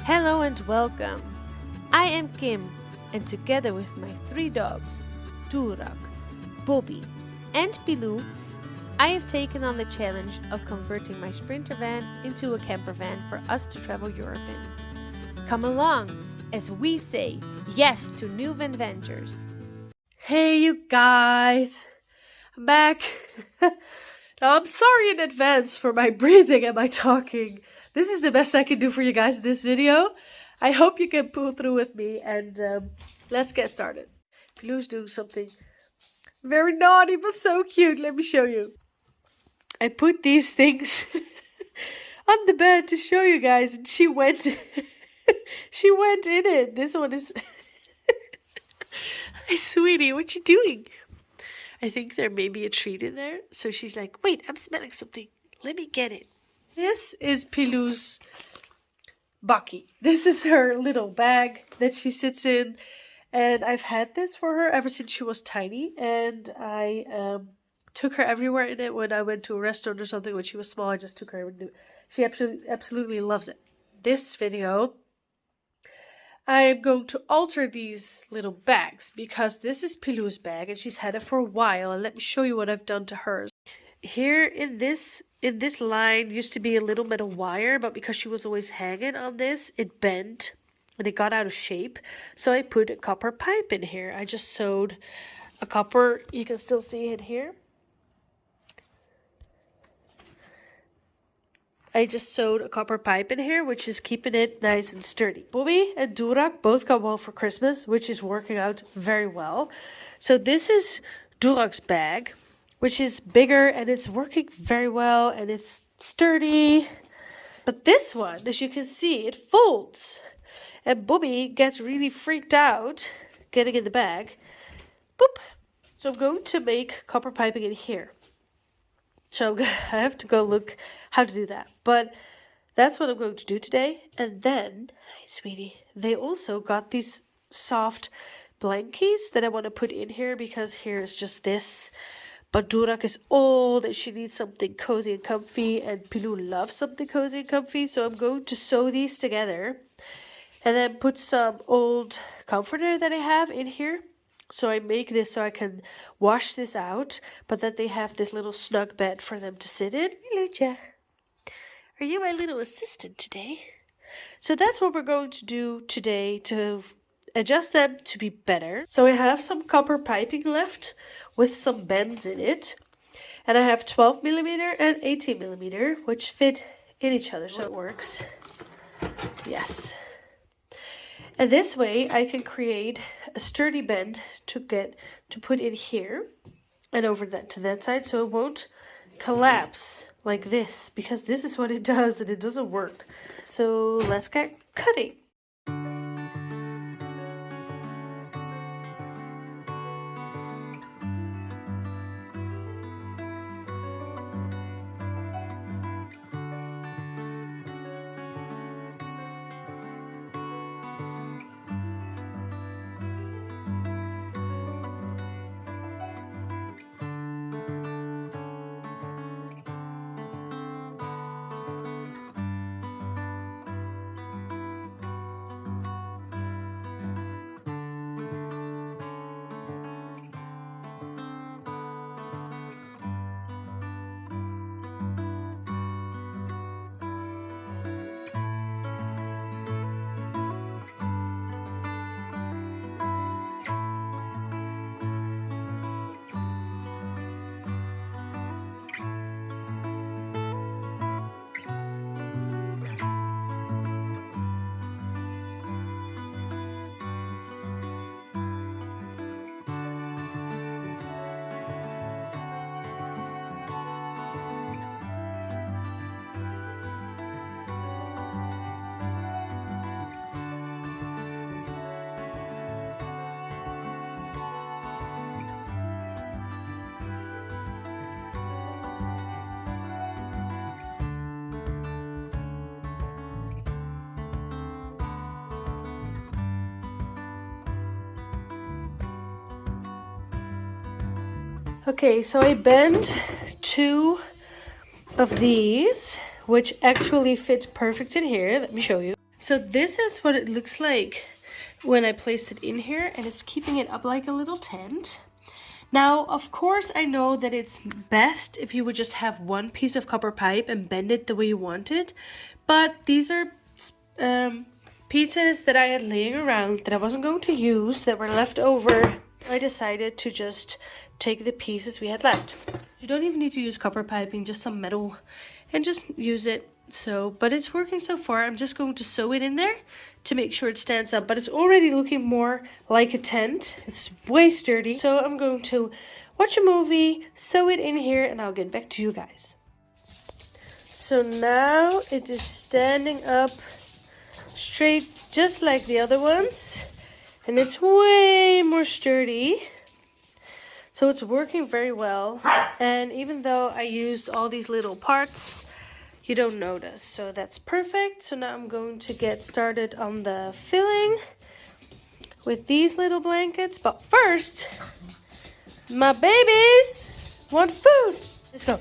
Hello and welcome. I am Kim, and together with my 3 dogs, Doerak, Bobby, and Pilou, I have taken on the challenge of converting my Sprinter van into a camper van for us to travel Europe in. Come along as we say yes to new adventures. Hey you guys, I'm back. Now I'm sorry in advance for my breathing and my talking. This is the best I can do for you guys in this video. I hope you can pull through with me and let's get started. Pilou's doing something very naughty but so cute. Let me show you. I put these things on the bed to show you guys and she went she went in it. This one is Hi sweetie, what you doing? I think there may be a treat in there. So she's like, wait, I'm smelling something. Let me get it. This is Pilou's bucky. This is her little bag that she sits in. And I've had this for her ever since she was tiny. And I took her everywhere in it when I went to a restaurant or something. When she was small, I just took her. She absolutely loves it. This video, I am going to alter these little bags because this is Pilou's bag and she's had it for a while. And let me show you what I've done to hers. Here in this line used to be a little metal wire, but because she was always hanging on this, it bent and it got out of shape. So I put a copper pipe in here. I just sewed a copper, you can still see it here. I just sewed a copper pipe in here, which is keeping it nice and sturdy. Bobby and Doerak both got one for Christmas, which is working out very well. So this is Doerak's bag, which is bigger and it's working very well and it's sturdy. But this one, as you can see, it folds. And Bobby gets really freaked out getting in the bag. Boop. So I'm going to make copper piping in here. So I have to go look how to do that. But that's what I'm going to do today. And then, hi sweetie, they also got these soft blankies that I want to put in here because here is just this. But Doerak is old and she needs something cozy and comfy. And Pilou loves something cozy and comfy. So I'm going to sew these together. And then put some old comforter that I have in here. So I make this so I can wash this out, but that they have this little snug bed for them to sit in. Doortje, are you my little assistant today? So that's what we're going to do today to adjust them to be better. So I have some copper piping left with some bends in it. And I have 12mm and 18mm, which fit in each other, so it works. Yes. And this way I can create a sturdy bend to put in here and over that to that side so it won't collapse like this, because this is what it does and it doesn't work. So let's get cutting. Okay, so I bend 2 of these, which actually fit perfect in here. Let me show you. So this is what it looks like when I placed it in here, and it's keeping it up like a little tent. Now, of course, I know that it's best if you would just have one piece of copper pipe and bend it the way you want it. But these are pieces that I had laying around that I wasn't going to use, that were left over. I decided to just take the pieces we had left. You don't even need to use copper piping, just some metal, and just use it. So, but it's working so far. I'm just going to sew it in there to make sure it stands up, but it's already looking more like a tent. It's way sturdy. So I'm going to watch a movie, sew it in here, and I'll get back to you guys. So now it is standing up straight, just like the other ones, and it's way more sturdy. So it's working very well, and even though I used all these little parts, you don't notice, so that's perfect. So now I'm going to get started on the filling with these little blankets. But first, my babies want food. Let's go.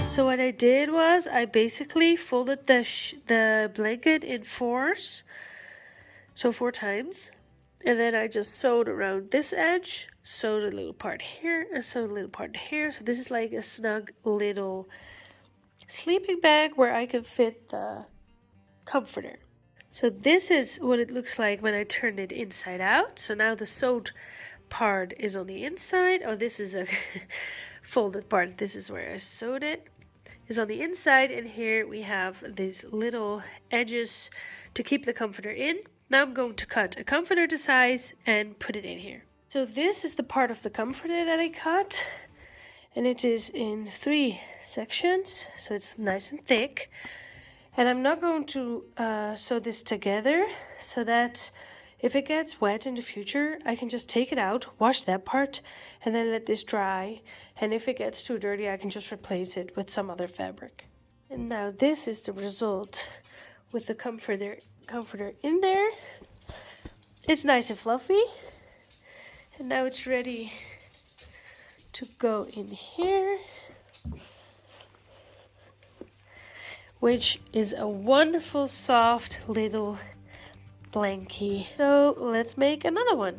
So what I did was I basically folded the blanket in fours, so 4 times, and then I just sewed around this edge, sewed a little part here, and sewed a little part here. So this is like a snug little sleeping bag where I can fit the comforter. So this is what it looks like when I turn it inside out. So now the sewed part is on the inside. Oh, this is a folded part. This is where I sewed it. Is on the inside, and here we have these little edges to keep the comforter in. Now I'm going to cut a comforter to size and put it in here. So this is the part of the comforter that I cut, and it is in 3 sections, so it's nice and thick. And I'm not going to sew this together, so that if it gets wet in the future, I can just take it out, wash that part, and then let this dry. And if it gets too dirty, I can just replace it with some other fabric. And now this is the result with the comforter in there. It's nice and fluffy. And now it's ready to go in here, which is a wonderful, soft little blankie. So let's make another one.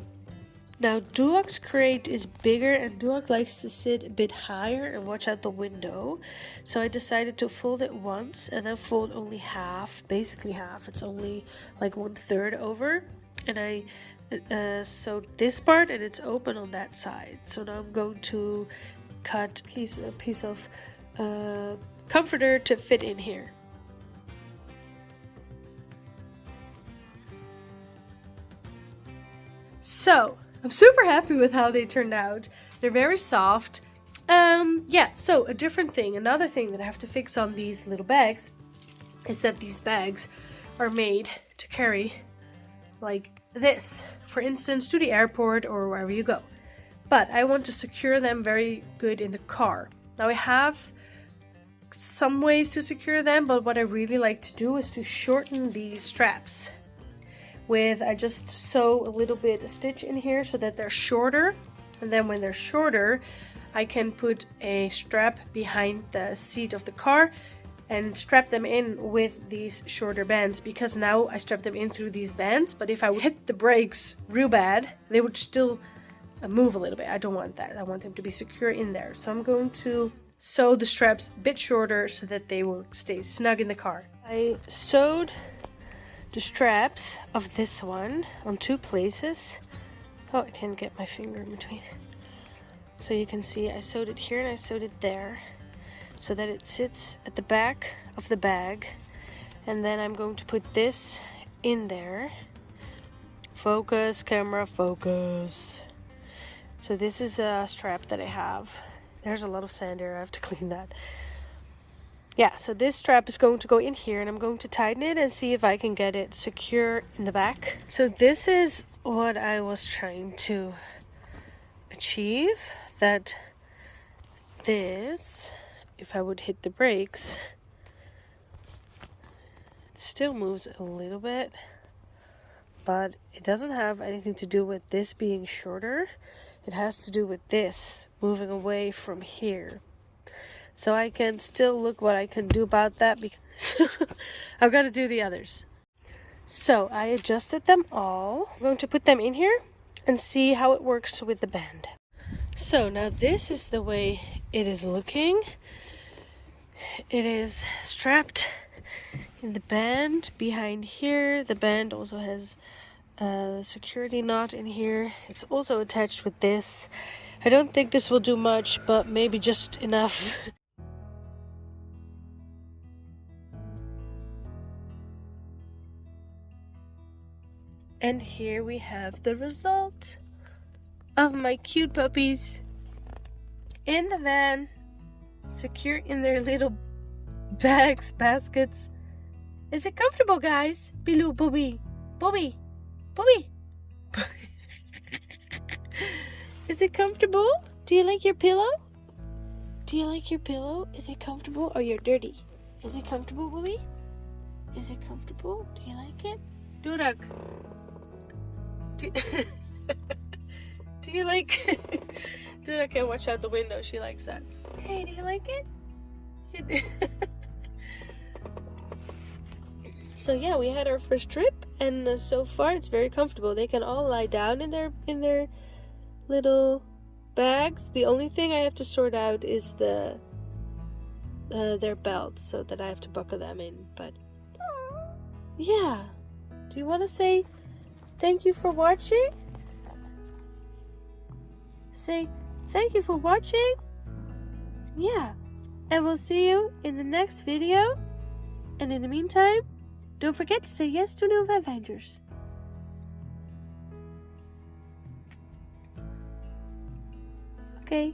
Now Doerak's crate is bigger, and Doerak likes to sit a bit higher and watch out the window. So I decided to fold it once, and I fold only half, basically half. It's only like 1/3 over. And I sewed this part, and it's open on that side. So now I'm going to cut a piece of comforter to fit in here. So I'm super happy with how they turned out. They're very soft. Yeah, so another thing that I have to fix on these little bags is that these bags are made to carry like this, for instance, to the airport or wherever you go. But I want to secure them very good in the car. Now I have some ways to secure them, but what I really like to do is to shorten these straps. I just sew a little bit of stitch in here so that they're shorter, and then when they're shorter I can put a strap behind the seat of the car and strap them in with these shorter bands, because now I strap them in through these bands, but if I hit the brakes real bad they would still move a little bit. I don't want that. I want them to be secure in there. So I'm going to sew the straps a bit shorter so that they will stay snug in the car. I sewed the straps of this one on 2 places. Oh, I can't get my finger in between. So you can see I sewed it here and I sewed it there. so that it sits at the back of the bag. And then I'm going to put this in there. Focus, camera, focus. So this is a strap that I have. There's a lot of sand here, I have to clean that. Yeah, so this strap is going to go in here, and I'm going to tighten it and see if I can get it secure in the back. So this is what I was trying to achieve, that this, if I would hit the brakes, it still moves a little bit, but it doesn't have anything to do with this being shorter. It has to do with this moving away from here. So I can still look what I can do about that, because I've got to do the others. So I adjusted them all. I'm going to put them in here and see how it works with the band. So now this is the way it is looking. It is strapped in the band behind here. The band also has a security knot in here. It's also attached with this. I don't think this will do much, but maybe just enough. And here we have the result of my cute puppies in the van, secure in their little bags, baskets. Is it comfortable, guys? Pilou, Bobby, Bobby, Bobby. Is it comfortable? Do you like your pillow? Do you like your pillow? Is it comfortable or you're dirty? Is it comfortable, Bobby? Is it comfortable? Do you like it? Doerak. Do you like Doerak can watch out the window. She likes that. Hey, do you like it? So yeah, we had our first trip, and so far it's very comfortable. They can all lie down in their little bags. The only thing I have to sort out is their belts, so that I have to buckle them in. But yeah, do you want to say thank you for watching? Say thank you for watching. Yeah, and we'll see you in the next video. And in the meantime, don't forget to say yes to new Vanfinders. Okay.